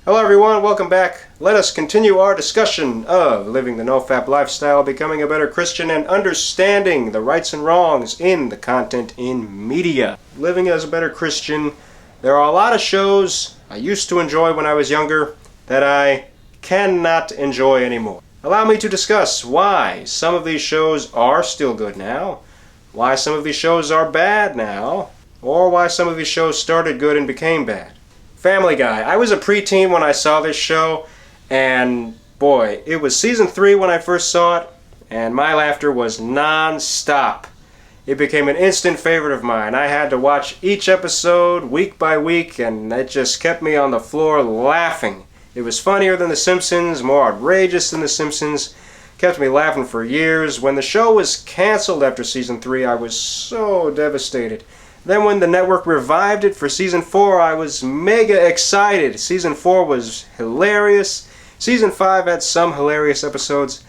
Hello everyone, welcome back. Let us continue our discussion of living the NoFap lifestyle, becoming a better Christian, and understanding the rights and wrongs in the content in media. Living as a better Christian, there are a lot of shows I used to enjoy when I was younger that I cannot enjoy anymore. Allow me to discuss why some of these shows are still good now, why some of these shows are bad now, or why some of these shows started good and became bad. Family Guy. I was a preteen when I saw this show, and boy, it was season 3 when I first saw it, and my laughter was non-stop. It became an instant favorite of mine. I had to watch each episode week by week, and it just kept me on the floor laughing. It was funnier than The Simpsons, more outrageous than The Simpsons, kept me laughing for years. When the show was canceled after season 3, I was so devastated. Then when the network revived it for season 4, I was mega excited. Season 4 was hilarious. Season 5 had some hilarious episodes.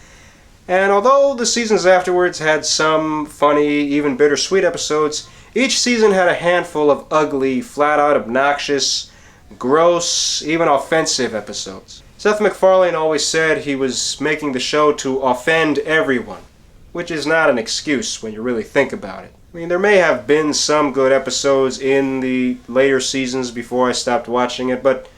And although the seasons afterwards had some funny, even bittersweet episodes, each season had a handful of ugly, flat-out obnoxious, gross, even offensive episodes. Seth MacFarlane always said he was making the show to offend everyone, which is not an excuse when you really think about it. I mean, there may have been some good episodes in the later seasons before I stopped watching it, but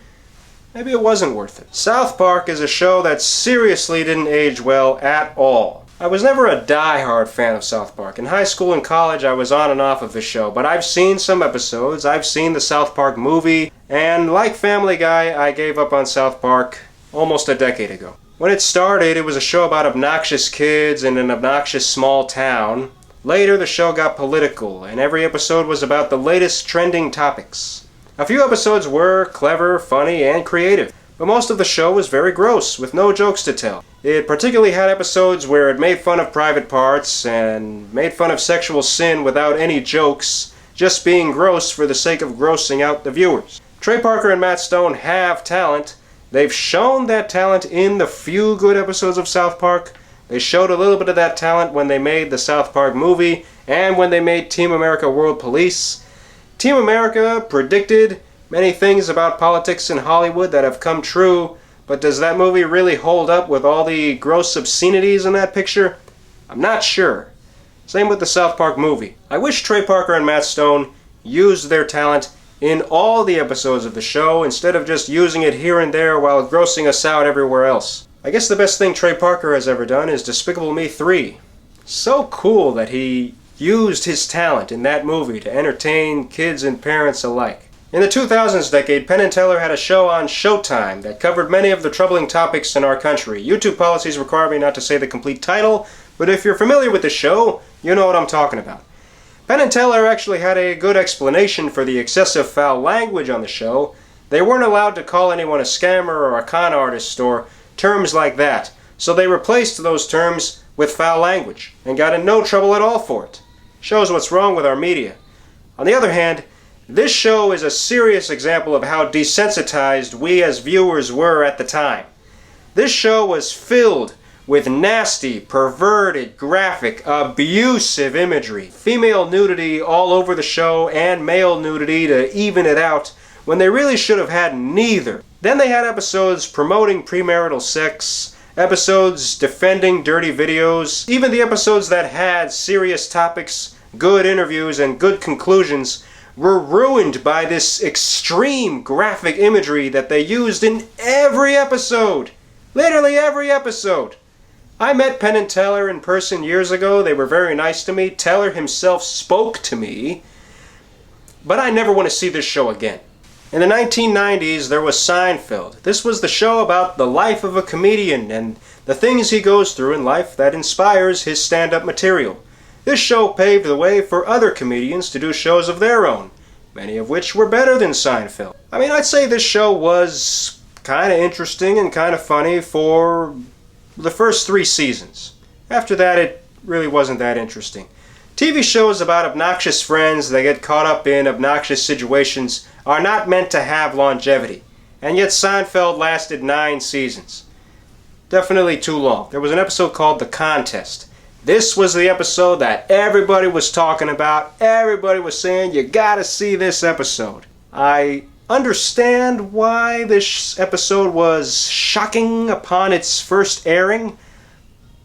maybe it wasn't worth it. South Park is a show that seriously didn't age well at all. I was never a die-hard fan of South Park. In high school and college, I was on and off of the show, but I've seen some episodes. I've seen the South Park movie, and like Family Guy, I gave up on South Park almost a decade ago. When it started, it was a show about obnoxious kids in an obnoxious small town. Later, the show got political, and every episode was about the latest trending topics. A few episodes were clever, funny, and creative, but most of the show was very gross, with no jokes to tell. It particularly had episodes where it made fun of private parts and made fun of sexual sin without any jokes, just being gross for the sake of grossing out the viewers. Trey Parker and Matt Stone have talent. They've shown that talent in the few good episodes of South Park. They showed a little bit of that talent when they made the South Park movie and when they made Team America World Police. Team America predicted many things about politics in Hollywood that have come true, but does that movie really hold up with all the gross obscenities in that picture? I'm not sure. Same with the South Park movie. I wish Trey Parker and Matt Stone used their talent in all the episodes of the show instead of just using it here and there while grossing us out everywhere else. I guess the best thing Trey Parker has ever done is Despicable Me 3. So cool that he used his talent in that movie to entertain kids and parents alike. In the 2000s decade, Penn and Teller had a show on Showtime that covered many of the troubling topics in our country. YouTube policies require me not to say the complete title, but if you're familiar with the show, you know what I'm talking about. Penn and Teller actually had a good explanation for the excessive foul language on the show. They weren't allowed to call anyone a scammer or a con artist or terms like that, so they replaced those terms with foul language and got in no trouble at all for it. Shows what's wrong with our media. On the other hand, this show is a serious example of how desensitized we as viewers were at the time. This show was filled with nasty, perverted, graphic, abusive imagery, female nudity all over the show and male nudity to even it out, when they really should have had neither. Then they had episodes promoting premarital sex, episodes defending dirty videos, even the episodes that had serious topics, good interviews, and good conclusions were ruined by this extreme graphic imagery that they used in every episode. Literally every episode. I met Penn and Teller in person years ago. They were very nice to me. Teller himself spoke to me. But I never want to see this show again. In the 1990s, there was Seinfeld. This was the show about the life of a comedian and the things he goes through in life that inspires his stand-up material. This show paved the way for other comedians to do shows of their own, many of which were better than Seinfeld. I mean, I'd say this show was kind of interesting and kind of funny for the first 3 seasons. After that, it really wasn't that interesting. TV shows about obnoxious friends that get caught up in obnoxious situations are not meant to have longevity, and yet Seinfeld lasted 9 seasons. Definitely too long. There was an episode called The Contest. This was the episode that everybody was talking about. Everybody was saying, you gotta see this episode. I understand why this episode was shocking upon its first airing,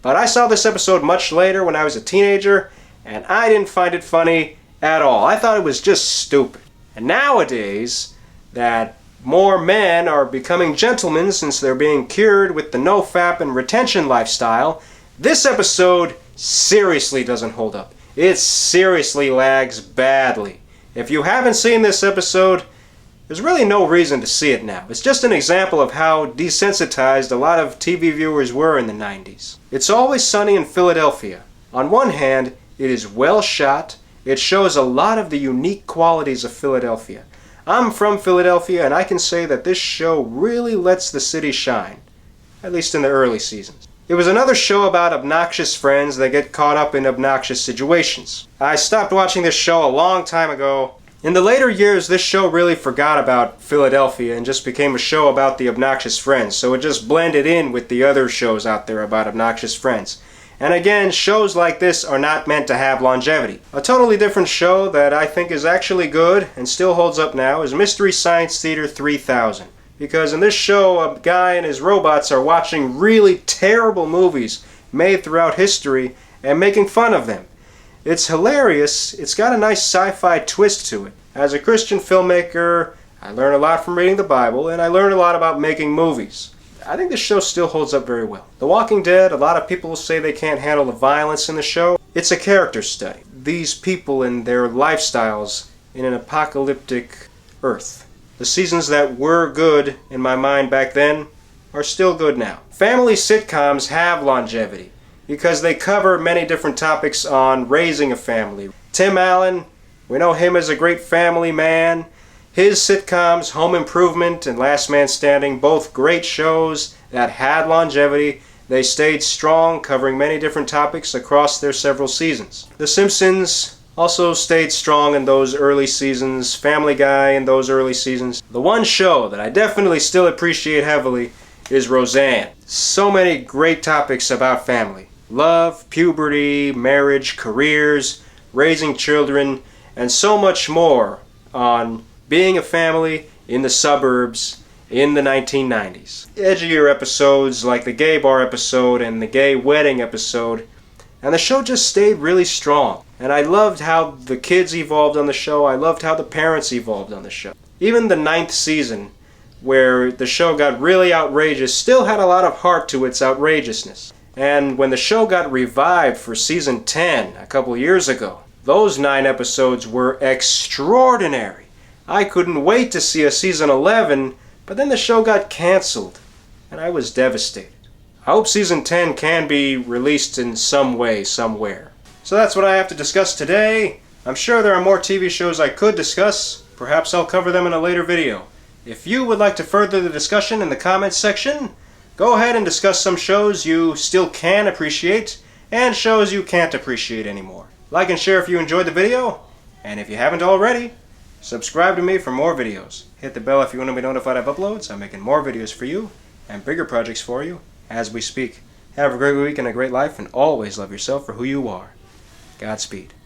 but I saw this episode much later when I was a teenager, and I didn't find it funny at all. I thought it was just stupid. And nowadays, that more men are becoming gentlemen since they're being cured with the nofap and retention lifestyle, this episode seriously doesn't hold up. It seriously lags badly. If you haven't seen this episode, there's really no reason to see it now. It's just an example of how desensitized a lot of TV viewers were in the 90s. It's Always Sunny in Philadelphia. On one hand, it is well shot. It shows a lot of the unique qualities of Philadelphia. I'm from Philadelphia, and I can say that this show really lets the city shine, at least in the early seasons. It was another show about obnoxious friends that get caught up in obnoxious situations. I stopped watching this show a long time ago. In the later years, this show really forgot about Philadelphia and just became a show about the obnoxious friends, so it just blended in with the other shows out there about obnoxious friends. And again, shows like this are not meant to have longevity. A totally different show that I think is actually good and still holds up now is Mystery Science Theater 3000. Because in this show, a guy and his robots are watching really terrible movies made throughout history and making fun of them. It's hilarious. It's got a nice sci-fi twist to it. As a Christian filmmaker, I learn a lot from reading the Bible, and I learn a lot about making movies. I think this show still holds up very well. The Walking Dead, a lot of people say they can't handle the violence in the show. It's a character study. These people and their lifestyles in an apocalyptic Earth. The seasons that were good in my mind back then are still good now. Family sitcoms have longevity because they cover many different topics on raising a family. Tim Allen, we know him as a great family man. His sitcoms, Home Improvement and Last Man Standing, both great shows that had longevity. They stayed strong, covering many different topics across their several seasons. The Simpsons also stayed strong in those early seasons. Family Guy in those early seasons. The one show that I definitely still appreciate heavily is Roseanne. So many great topics about family. Love, puberty, marriage, careers, raising children, and so much more on being a family in the suburbs in the 1990s. Edgier episodes like the gay bar episode and the gay wedding episode, and the show just stayed really strong. And I loved how the kids evolved on the show. I loved how the parents evolved on the show. Even the 9th season, where the show got really outrageous, still had a lot of heart to its outrageousness. And when the show got revived for season 10 a couple years ago, those 9 episodes were extraordinary. I couldn't wait to see a season 11, but then the show got canceled, and I was devastated. I hope season 10 can be released in some way, somewhere. So that's what I have to discuss today. I'm sure there are more TV shows I could discuss. Perhaps I'll cover them in a later video. If you would like to further the discussion in the comments section, go ahead and discuss some shows you still can appreciate and shows you can't appreciate anymore. Like and share if you enjoyed the video, and if you haven't already, subscribe to me for more videos. Hit the bell if you want to be notified of uploads. I'm making more videos for you and bigger projects for you as we speak. Have a great week and a great life, and always love yourself for who you are. Godspeed.